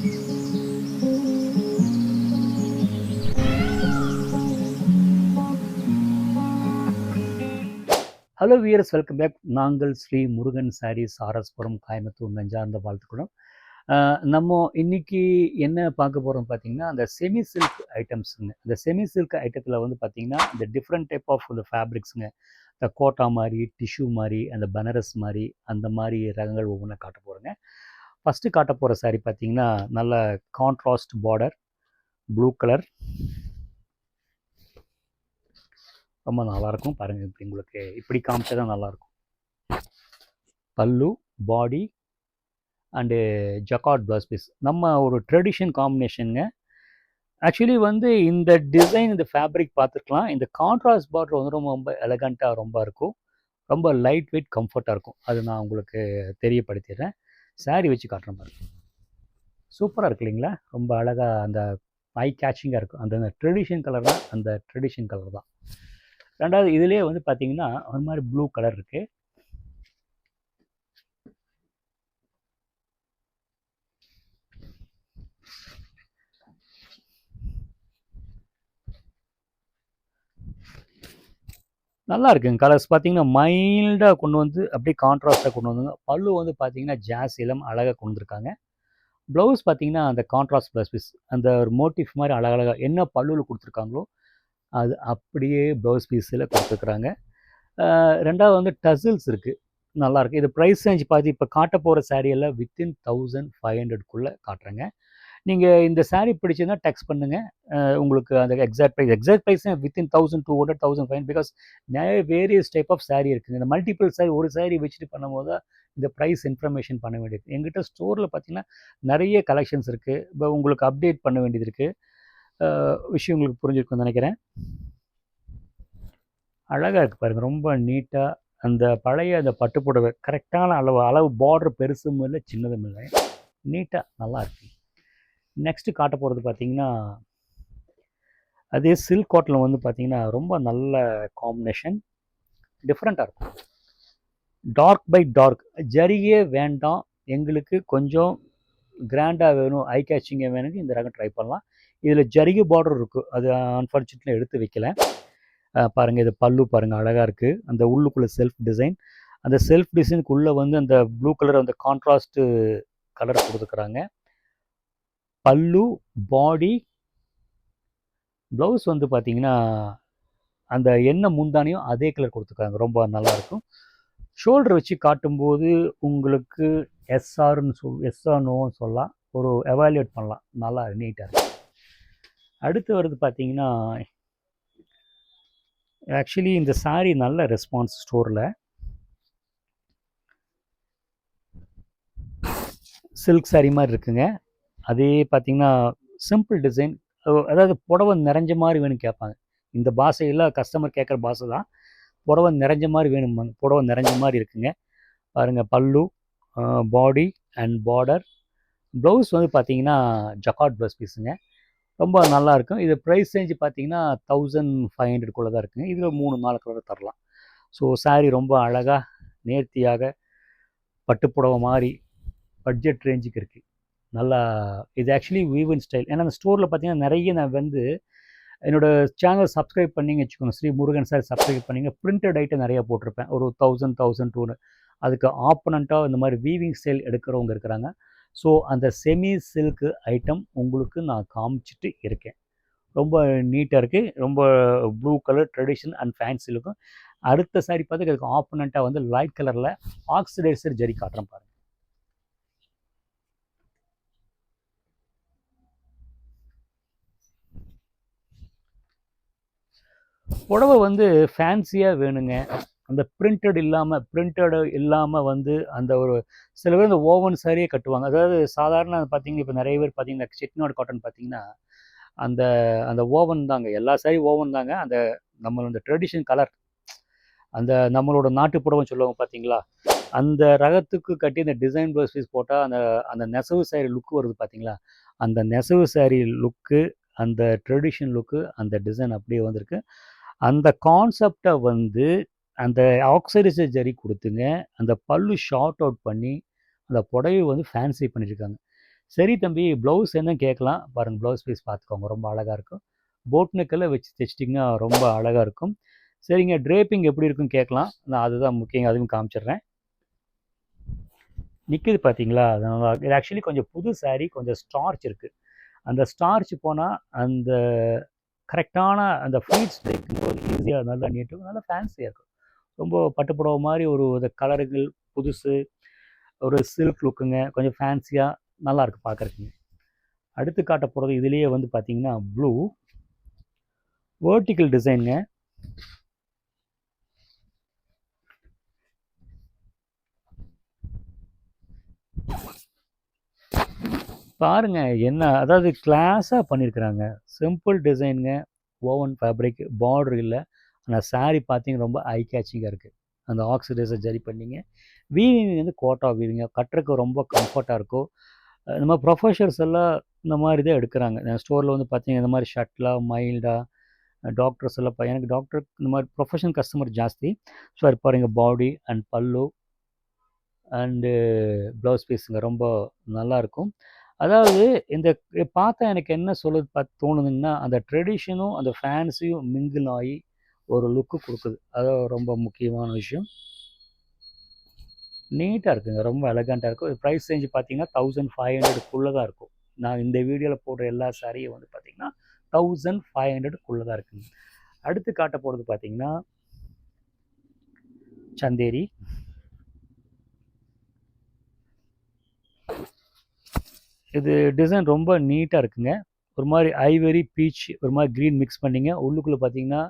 Hello wears, welcome back. நாங்கள் ஸ்ரீ முருகன் சாரீஸ், ஆர்எஸ்புரம், கோயம்புத்தூர் நெஞ்சார்ந்த வாழ்த்துக்கிறோம். நம்ம இன்னைக்கு என்ன பார்க்க போகிறோம் பார்த்தீங்கன்னா, அந்த செமி சில்க் ஐட்டம்ஸுங்க. இந்த செமி சில்க் ஐட்டத்தில் வந்து பார்த்தீங்கன்னா, இந்த டிஃப்ரெண்ட் டைப் ஆஃப் இந்த ஃபேப்ரிக்ஸுங்க. இந்த கோட்டா மாதிரி, டிஷ்யூ மாதிரி, அந்த பனாரஸ் மாதிரி, அந்த மாதிரி ரகங்கள் ஒவ்வொன்றா காட்ட போகிறோங்க. ஃபஸ்ட்டு காட்ட போகிற சாரீ பார்த்தீங்கன்னா, நல்ல கான்ட்ராஸ்ட் பார்டர், ப்ளூ கலர், ரொம்ப நல்லாயிருக்கும். பாருங்கள், இப்படி உங்களுக்கு இப்படி காமிச்சா தான் நல்லாயிருக்கும். பல்லு, body and jacquard blouse piece. நம்ம ஒரு ட்ரெடிஷன் காம்பினேஷனுங்க. ஆக்சுவலி வந்து இந்த டிசைன், இந்த ஃபேப்ரிக் பார்த்துருக்கலாம். இந்த கான்ட்ராஸ்ட் பார்டர் வந்து ரொம்ப எலகண்ட்டாக ரொம்ப இருக்கும். ரொம்ப லைட் வெயிட் கம்ஃபர்ட்டாக இருக்கும். அது நான் உங்களுக்கு தெரியப்படுத்திடுறேன். சாரீ வச்சு காட்டுறேன் பாருங்க. சூப்பராக இருக்கு இல்லைங்களா? ரொம்ப அழகாக அந்த ஐ கேச்சிங்காக இருக்கும். அந்த ட்ரெடிஷன் கலர் தான், அந்த ட்ரெடிஷன் கலர் தான். ரெண்டாவது இதுலேயே வந்து பார்த்தீங்கன்னா ஒரு மாதிரி ப்ளூ கலர் இருக்குது. நல்லா இருக்குங்க. கலர்ஸ் பார்த்தீங்கன்னா மைல்டாக கொண்டு வந்து அப்படியே கான்ட்ராஸ்ட்டாக கொண்டு வந்துங்க. பல்லு வந்து பார்த்தீங்கன்னா ஜாஸ் இளம் அழகாக கொண்டு வந்திருக்காங்க. ப்ளவுஸ் பார்த்தீங்கன்னா அந்த கான்ட்ராஸ்ட் ப்ளவுஸ் பீஸ், அந்த ஒரு மோட்டிஃப் மாதிரி அழகழகாக என்ன பல்லுவில் கொடுத்துருக்காங்களோ அது அப்படியே ப்ளவுஸ் பீஸில் கொடுத்துருக்குறாங்க. ரெண்டாவது வந்து டசில்ஸ் இருக்குது, நல்லாயிருக்கு. இது ப்ரைஸ் ரேஞ்ச் பார்த்து இப்போ காட்ட போகிற சாரியெல்லாம் வித்தின் 1500க்குள்ளே காட்டுறேங்க. நீங்கள் இந்த சாரீ பிடிச்சதுன்னா டெக்ஸ்ட் பண்ணுங்கள். உங்களுக்கு அந்த எக்ஸாக்ட் ப்ரைஸ் வித்தின் 1200, 1500. பிகாஸ் நிறைய வேரியஸ் டைப் ஆஃப் சாரீ இருக்குங்க. இந்த மல்டிபிள் சாரீ ஒரு சாரீ வச்சுட்டு பண்ணும்போது தான் இந்த ப்ரைஸ் இன்ஃபர்மேஷன் பண்ண வேண்டியது. எங்கிட்ட ஸ்டோரில் பார்த்தீங்கன்னா நிறைய கலெக்ஷன்ஸ் இருக்குது. இப்போ உங்களுக்கு அப்டேட் பண்ண வேண்டியது இருக்குது. விஷயம் உங்களுக்கு புரிஞ்சிருக்குன்னு நினைக்கிறேன். அழகாக இருக்குது பாருங்கள், ரொம்ப நீட்டாக. அந்த பழைய அந்த பட்டுப்புடவை கரெக்டான அளவு பார்டர் பெருசும் இல்லை சின்னதும் இல்லை, நீட்டாக நல்லா இருக்கு. நெக்ஸ்ட்டு காட்ட போகிறது பார்த்தீங்கன்னா, அதே சில்க் காட்டன் வந்து பார்த்தீங்கன்னா ரொம்ப நல்ல காம்பினேஷன், டிஃப்ரெண்ட்டாக இருக்கும். டார்க் பை டார்க், ஜரிகே வேண்டாம் எங்களுக்கு, கொஞ்சம் கிராண்டாக வேணும், ஐ கேச்சிங்காக வேணுங்க, இந்த ரகம் ட்ரை பண்ணலாம். இதில் ஜரிகை பார்டர் இருக்குது, அது அன்ஃபார்ச்சுனேட்லி எடுத்து வைக்கல. பாருங்கள், இது பல்லு பாருங்கள் அழகாக இருக்குது. அந்த உள்ளுக்குள்ளே செல்ஃப் டிசைன், அந்த செல்ஃப் டிசைனுக்குள்ளே வந்து அந்த ப்ளூ கலர் அந்த கான்ட்ராஸ்ட்டு கலர் கொடுத்துக்கிறாங்க. பல்லு, பாடி, ப்ளவுஸ் வந்து பார்த்தீங்கன்னா அந்த என்ன முந்தானியும் அதே கலர் கொடுத்துருக்காங்க, ரொம்ப நல்லாயிருக்கும். ஷோல்டர் வச்சு காட்டும்போது உங்களுக்கு எஸ்ஆர் நோன்னு சொல்லலாம், ஒரு எவாலுவேட் பண்ணலாம், நல்லா நீட்டாக இருக்குது. அடுத்து வருது பார்த்தீங்கன்னா, ஆக்சுவலி இந்த சாரீ நல்ல ரெஸ்பான்ஸ் ஸ்டோரில். சில்க் சாரீ மாதிரி இருக்குங்க. அதே பார்த்தீங்கன்னா சிம்பிள் டிசைன், அதாவது புடவை நிறைஞ்ச மாதிரி வேணும்னு கேட்பாங்க. இந்த பாஷையெல்லாம் கஸ்டமர் கேட்குற பாஷை தான். புடவை நிறைஞ்ச மாதிரி வேணும்பாங்க, புடவை நிறைஞ்ச மாதிரி இருக்குங்க. பாருங்கள், பல்லு, பாடி அண்ட் பார்டர். ப்ளவுஸ் வந்து பார்த்தீங்கன்னா ஜக்கார்ட் ப்ளவுஸ் பீஸுங்க, ரொம்ப நல்லாயிருக்கும். இது ப்ரைஸ் ரேஞ்சு பார்த்தீங்கன்னா 1500க்குள்ளே தான் இருக்குங்க. இதில் 3-4 கலர் தரலாம். ஸோ சாரீ ரொம்ப அழகாக நேர்த்தியாக பட்டுப்புடவை மாதிரி பட்ஜெட் ரேஞ்சுக்கு இருக்குது. நல்லா, இது ஆக்சுவலி வீவன் ஸ்டைல். ஏன்னா அந்த ஸ்டோரில் பார்த்தீங்கன்னா நிறைய நான் வந்து என்னோடய சேனல் சப்ஸ்கிரைப் பண்ணிங்க வச்சுக்கோங்க, ஸ்ரீ முருகன் சார் சப்ஸ்கிரைப் பண்ணிங்க, பிரிண்டட் ஐட்டம் நிறையா போட்டிருப்பேன், ஒரு 1000-1200. அதுக்கு ஆப்பனண்ட்டாக இந்த மாதிரி வீவிங் ஸ்டைல் எடுக்கிறவங்க இருக்கிறாங்க. ஸோ அந்த செமி சில்க் ஐட்டம் உங்களுக்கு நான் காமிச்சிட்டு இருக்கேன். ரொம்ப நீட்டாக இருக்குது, ரொம்ப blue colour tradition and fancy இருக்கும். அடுத்த சாரி பார்த்து அதுக்கு ஆப்பனண்ட்டாக வந்து லைட் கலரில் ஆக்சிடைசர் ஜரி காட்டுறேன் பாருங்கள். புடவை வந்து ஃபேன்சியாக வேணுங்க, அந்த பிரிண்டட் இல்லாமல் வந்து அந்த ஒரு சில பேர் இந்த ஓவன் சாரியே கட்டுவாங்க. அதாவது சாதாரண பார்த்தீங்கன்னா இப்போ நிறைய பேர் பார்த்தீங்கன்னா செட்டிநாடு காட்டன் பார்த்தீங்கன்னா அந்த அந்த ஓவன் தாங்க, எல்லா சாரி ஓவன் தாங்க. அந்த நம்மளோட ட்ரெடிஷன் கலர், அந்த நம்மளோட நாட்டு புடவைன்னு சொல்லுவாங்க பார்த்தீங்களா, அந்த ரகத்துக்கு கட்டி அந்த டிசைன் ப்ளவுஸ் பீஸ் போட்டால் அந்த அந்த நெசவு சாரி லுக்கு வருது பார்த்தீங்களா, அந்த நெசவு சாரி லுக்கு, அந்த ட்ரெடிஷன் லுக்கு, அந்த டிசைன் அப்படியே வந்திருக்கு. அந்த கான்செப்டை வந்து அந்த ஆக்சைடைசர் ஜரி கொடுத்துங்க, அந்த பல்லு ஷார்ட் அவுட் பண்ணி அந்த புடவை வந்து ஃபேன்சி பண்ணியிருக்காங்க. சரி தம்பி, ப்ளவுஸ் என்ன கேட்கலாம் பாருங்கள். ப்ளவுஸ் பீஸ் பார்த்துக்கோங்க, ரொம்ப அழகாக இருக்கும். போட் நெக்கில் வச்சு தைச்சிட்டிங்கன்னா ரொம்ப அழகாக இருக்கும். சரிங்க, ட்ரேப்பிங் எப்படி இருக்குன்னு கேட்கலாம். நான் அதுதான் முக்கியம், அதுவும் காமிச்சிடுறேன். நிற்கிது பார்த்தீங்களா? அதனால் இது ஆக்சுவலி கொஞ்சம் புது சாரீ, கொஞ்சம் ஸ்டார்ச் இருக்குது. அந்த ஸ்டார்ச் போனால் அந்த கரெக்டான அந்த ஃப்ளீட்ஸ் தைக்கும்போது ஈஸியாக நல்லா நீட்டும், நல்லா ஃபேன்சியாக இருக்கும். ரொம்ப பட்டுப்புடவை மாதிரி ஒரு கலருகள் புதுசு, ஒரு சில்க் லுக்குங்க, கொஞ்சம் ஃபேன்சியாக நல்லாயிருக்கு பார்க்குறதுக்குங்க. அடுத்து காட்ட போகிறது இதுலேயே வந்து பார்த்தீங்கன்னா ப்ளூ வேர்ட்டிக்கல் டிசைனுங்க. பாருங்க என்ன, அதாவது கிளாஸாக பண்ணியிருக்கிறாங்க. சிம்பிள் டிசைனுங்க, ஓவன் ஃபேப்ரிக், பார்டர் இல்லை. ஆனால் சாரீ பார்த்தீங்கன்னா ரொம்ப ஐ கேச்சிங்காக இருக்குது. அந்த ஆக்சிடைஸை ஜரி பண்ணிங்க. வீவிங் வந்து கோட்டா வீவிங்க, கட்டுறதுக்கு ரொம்ப கம்ஃபர்ட்டாக இருக்கும். நம்ம ப்ரொஃபஷர்ஸ் எல்லாம் இந்த மாதிரி தான் எடுக்கிறாங்க. ஸ்டோரில் வந்து பார்த்தீங்கன்னா இந்த மாதிரி ஷர்ட்லாம் மைல்டாக, டாக்டர்ஸ் எல்லாம் எனக்கு டாக்டர் இந்த மாதிரி ப்ரொஃபஷனல் கஸ்டமர் ஜாஸ்தி. ஸோ அது பாருங்கள், பாடி அண்ட் பல்லு அண்டு ப்ளவுஸ் பீஸுங்க ரொம்ப நல்லாயிருக்கும். அதாவது இந்த பார்த்தா எனக்கு என்ன சொல்ல தோணுதுங்கன்னா, அந்த ட்ரெடிஷனும் அந்த ஃபேன்ஸியும் மிங்கிள் ஆகி ஒரு லுக்கு கொடுக்குது. அதான் ரொம்ப முக்கியமான விஷயம். நீட்டாக இருக்குங்க, ரொம்ப எலகண்ட்டாக இருக்கும். ப்ரைஸ் ரேஞ்சு பார்த்தீங்கன்னா 1500க்குள்ளே தான் இருக்கும். நான் இந்த வீடியோவில் போடுற எல்லா சாரியும் வந்து பார்த்தீங்கன்னா 1500க்குள்ளே தான் இருக்குங்க. அடுத்து காட்ட போகிறது பார்த்தீங்கன்னா சந்தேரி. இது டிசைன் ரொம்ப நீட்டாக இருக்குங்க. ஒரு மாதிரி ஐவரி, பீச், ஒரு மாதிரி க்ரீன் மிக்ஸ் பண்ணிங்க. உள்ளுக்குள்ளே பார்த்தீங்கன்னா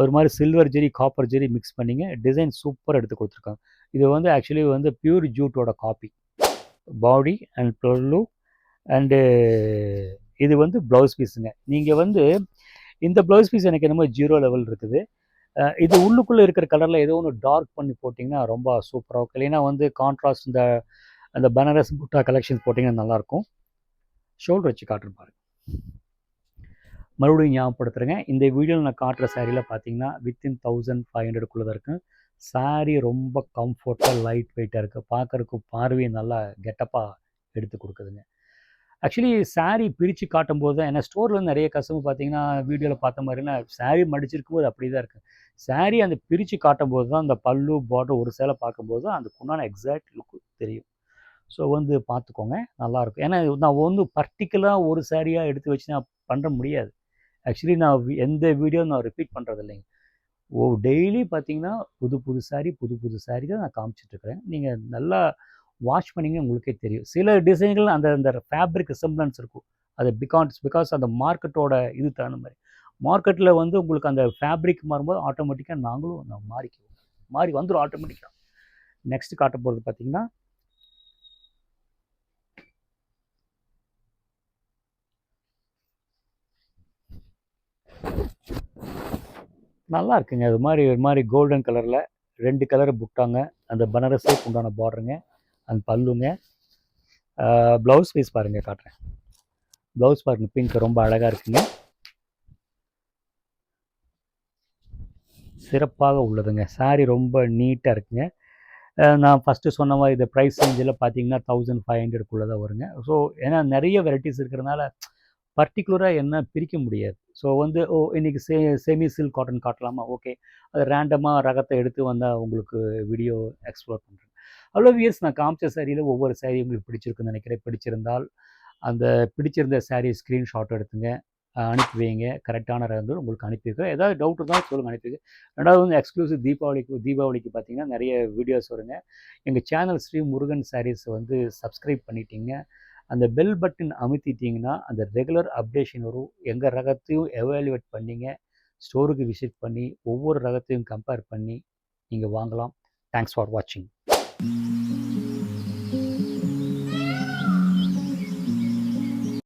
ஒரு மாதிரி சில்வர் ஜெரி, காப்பர் ஜெரி மிக்ஸ் பண்ணிங்க. டிசைன் சூப்பராக எடுத்து கொடுத்துருக்காங்க. இது வந்து ஆக்சுவலி வந்து பியூர் ஜூட்டோட காப்பி. பாடி அண்ட் பல்லு அண்டு இது வந்து ப்ளவுஸ் பீஸுங்க. நீங்கள் வந்து இந்த ப்ளவுஸ் பீஸ் எனக்கு என்னமோ 0 லெவல் இருக்குது. இது உள்ளுக்குள்ளே இருக்கிற கலரில் ஏதோ ஒன்று டார்க் பண்ணி போட்டிங்கன்னா ரொம்ப சூப்பராக இருக்கும். இல்லைன்னா வந்து கான்ட்ராஸ்ட் இந்த அந்த பனாரஸ் புட்டா கலெக்ஷன் போட்டிங்கன்னா நல்லாயிருக்கும். ஷோல்டர் வச்சு காட்டுறேன் பாருங்கள். மறுபடியும் ஞாபகப்படுத்துகிறேங்க, இந்த வீடியோவில் நான் காட்டுற சாரியில் பார்த்தீங்கன்னா வித்தின் 1500க்குள்ளே தான் இருக்குது. சாரீ ரொம்ப கம்ஃபர்ட்டாக லைட் வெயிட்டாக இருக்குது. பார்க்குறதுக்கு பார்வையை நல்லா கெட்டப்பாக எடுத்து கொடுக்குதுங்க. ஆக்சுவலி சாரீ பிரித்து காட்டும்போது தான், ஏன்னா ஸ்டோரில் நிறைய கஸ்டமர் பார்த்தீங்கன்னா வீடியோவில் பார்த்த மாதிரினா சாரீ மடிச்சிருக்கும் போது அப்படி தான் இருக்குது. சாரீ அந்த பிரித்து காட்டும்போது தான் அந்த பல்லு பார்டர் ஒரு சேலை பார்க்கும்போது தான் அதுக்குண்டான எக்ஸாக்ட் லுக்கு தெரியும். ஸோ வந்து பார்த்துக்கோங்க, நல்லாயிருக்கும். ஏன்னா நான் வந்து பர்டிகுலராக ஒரு சாரியாக எடுத்து வச்சு நான் பண்ண முடியாது. ஆக்சுவலி நான் எந்த வீடியோ நான் ரிப்பீட் பண்ணுறது இல்லைங்க. டெய்லி பார்த்தீங்கன்னா புது புது சாரீ, புது புது சாரீ தான் நான் காமிச்சிட்ருக்கிறேன். நீங்கள் நல்லா வாட்ச் பண்ணிங்கன்னா உங்களுக்கே தெரியும். சில டிசைன்கள் அந்த அந்த ஃபேப்ரிக் ரிசம்பிளன்ஸ் இருக்கும். அது பிகாஸ் அந்த மார்க்கெட்டோட இது தகுந்த மாதிரி. மார்க்கெட்டில் வந்து உங்களுக்கு அந்த ஃபேப்ரிக் மாறும்போது ஆட்டோமேட்டிக்காக நாங்களும் மாறிக்குவோம். மாறி வந்துடும் ஆட்டோமேட்டிக்காக. நெக்ஸ்ட் காட்ட போகிறது பார்த்தீங்கன்னா நல்லா இருக்குங்க. அது மாதிரி ஒரு மாதிரி கோல்டன் கலரில் 2 கலர் புட்டாங்க. அந்த பனாரஸே உண்டான பார்டருங்க, அந்த பல்லுங்க. ப்ளவுஸ் பீஸ் பாருங்கள், காட்டுறேன். ப்ளவுஸ் பாருங்கள், பிங்க் ரொம்ப அழகாக இருக்குங்க. சிறப்பாக உள்ளதுங்க. சாரீ ரொம்ப நீட்டாக இருக்குங்க. நான் ஃபஸ்ட்டு சொன்ன மாதிரி இந்த ப்ரைஸ் ரேஞ்சில் பார்த்தீங்கன்னா 1500க்குள்ளே தான் வருங்க. ஸோ ஏன்னா நிறைய வெரைட்டிஸ் இருக்கிறனால பர்டிகுலராக என்ன பிரிக்க முடியாது. ஸோ வந்து இன்றைக்கி செமி சில்க் காட்டன் காட்டலாமா, ஓகே, அது ரேண்டமாக ரகத்தை எடுத்து வந்தால் உங்களுக்கு வீடியோ எக்ஸ்ப்ளோர் பண்ணுறேன். அவ்வளோ வியர்ஸ் நான் காமிச்ச சாரியில் ஒவ்வொரு சாரியும் உங்களுக்கு பிடிச்சிருக்குன்னு நினைக்கிறேன். பிடிச்சிருந்தால் அந்த பிடிச்சிருந்த சாரீ ஸ்க்ரீன்ஷாட் எடுத்துங்க, அனுப்பி வைங்க. கரெக்டான ரகங்கள் உங்களுக்கு அனுப்பி வைக்கிறேன். ஏதாவது டவுட் இருந்தாலும் சொல்லுங்கள், அனுப்பி வைங்க. ரெண்டாவது வந்து எக்ஸ்க்ளூசிவ் தீபாவளிக்கு பார்த்தீங்கன்னா நிறைய வீடியோஸ் வருங்க. எங்கள் சேனல் ஸ்ரீ முருகன் சாரீஸ் வந்து சப்ஸ்கிரைப் பண்ணிட்டீங்க. அந்த பெல் பட்டன் அமுத்திட்டிங்கன்னா அந்த ரெகுலர் அப்டேஷன் வரும். எங்கள் ரகத்தையும் எவாலுவேட் பண்ணிங்க, ஸ்டோருக்கு விசிட் பண்ணி ஒவ்வொரு ரகத்தையும் கம்பேர் பண்ணி நீங்கள் வாங்கலாம். தேங்க்ஸ் ஃபார் வாட்சிங்.